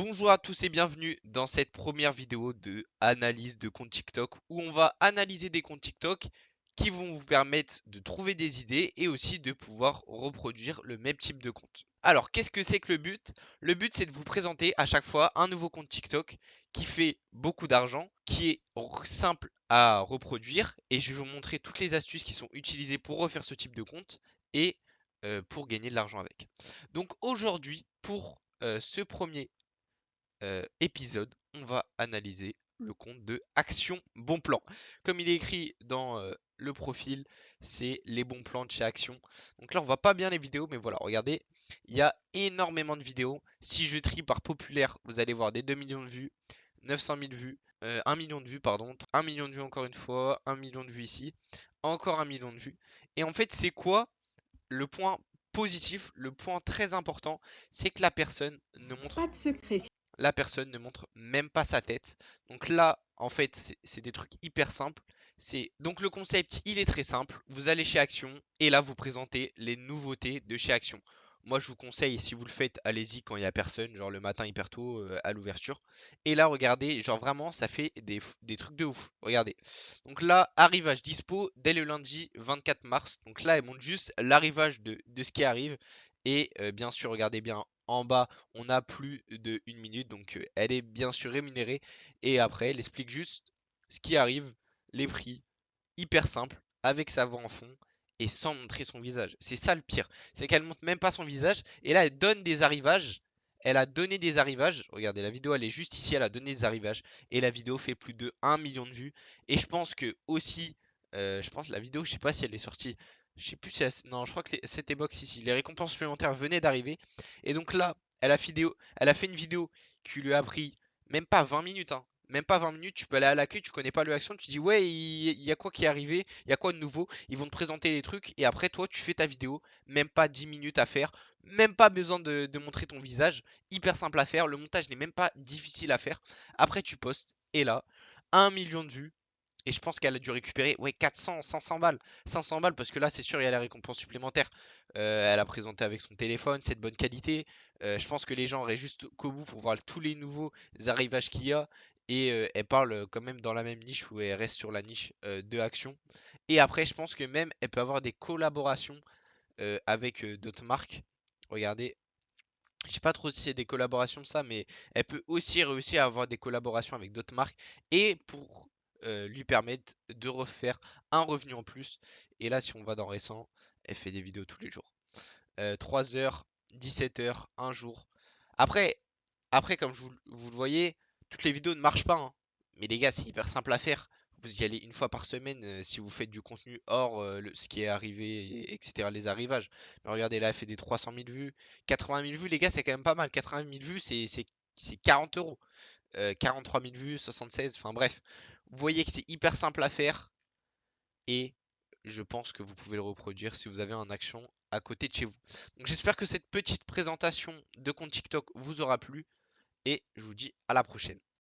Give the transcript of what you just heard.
Bonjour à tous et bienvenue dans cette première vidéo de analyse de compte TikTok où on va analyser des comptes TikTok qui vont vous permettre de trouver des idées et aussi de pouvoir reproduire le même type de compte. Alors, qu'est-ce que c'est que le but? Le but, c'est de vous présenter à chaque fois un nouveau compte TikTok qui fait beaucoup d'argent, qui est simple à reproduire et je vais vous montrer toutes les astuces qui sont utilisées pour refaire ce type de compte et pour gagner de l'argent avec. Donc aujourd'hui, pour ce premier épisode, on va analyser le compte de Action Bon Plan. Comme il est écrit dans le profil, c'est les bons plans de chez Action. Donc là, on voit pas bien les vidéos, mais voilà, regardez, il y a énormément de vidéos. Si je trie par populaire, vous allez voir des 2 millions de vues, 900 000 vues, 1 million de vues, pardon, 1 million de vues encore une fois, 1 million de vues ici, encore 1 million de vues. Et en fait, c'est quoi le point positif, le point très important, c'est que Pas de secret. la personne ne montre même pas sa tête. Donc là, en fait, c'est des trucs hyper simples. Donc le concept, il est très simple. Vous allez chez Action et là, vous présentez les nouveautés de chez Action. Moi, je vous conseille, si vous le faites, allez-y quand il n'y a personne, genre le matin hyper tôt à l'ouverture. Et là, regardez, genre vraiment, ça fait des trucs de ouf. Regardez. Donc là, arrivage dispo dès le lundi 24 mars. Donc là, elle montre juste l'arrivage de ce qui arrive. Et bien sûr, regardez bien en bas, on a plus de 1 minute, donc elle est bien sûr rémunérée. Et après, elle explique juste ce qui arrive, les prix, hyper simple, avec sa voix en fond et sans montrer son visage. C'est ça le pire, c'est qu'elle montre même pas son visage. Et là, elle donne des arrivages. Elle a donné des arrivages. Regardez, la vidéo, elle est juste ici. Elle a donné des arrivages. Et la vidéo fait plus de 1 million de vues. Et je pense que aussi, je pense la vidéo, je sais pas si elle est sortie. Je sais plus si non, je crois que c'était box ici. Les récompenses supplémentaires venaient d'arriver. Et donc là, elle a fait une vidéo qui lui a pris même pas 20 minutes, hein. Même pas 20 minutes, tu peux aller à l'accueil, tu connais pas le action, tu dis ouais, il y a quoi qui est arrivé, il y a quoi de nouveau, ils vont te présenter les trucs et après toi tu fais ta vidéo, même pas 10 minutes à faire, même pas besoin de montrer ton visage, hyper simple à faire, le montage n'est même pas difficile à faire. Après tu postes et là, 1 million de vues, et je pense qu'elle a dû récupérer ouais, 400, 500 balles. 500 balles parce que là, c'est sûr, il y a la récompense supplémentaire. Elle a présenté avec son téléphone, c'est de bonne qualité. Je pense que les gens auraient juste qu'au bout pour voir tous les nouveaux arrivages qu'il y a. Et elle parle quand même dans la même niche où elle reste sur la niche de Action. Et après, je pense que même elle peut avoir des collaborations avec d'autres marques. Regardez, je sais pas trop si c'est des collaborations de ça, mais elle peut aussi réussir à avoir des collaborations avec d'autres marques et pour lui permettre de refaire un revenu en plus. Et là, si on va dans récent, elle fait des vidéos tous les jours. 3 heures, 17 heures, un jour. Après, comme vous le voyez, toutes les vidéos ne marchent pas, hein. Mais les gars, c'est hyper simple à faire. Vous y allez une fois par semaine si vous faites du contenu hors ce qui est arrivé, etc. Les arrivages. Mais regardez, là, elle fait des 300 000 vues. 80 000 vues, les gars, c'est quand même pas mal. 80 000 vues, c'est 40 euros. 43 000 vues, 76, enfin bref. Vous voyez que c'est hyper simple à faire. Et je pense que vous pouvez le reproduire si vous avez un action à côté de chez vous. Donc j'espère que cette petite présentation de compte TikTok vous aura plu et je vous dis à la prochaine.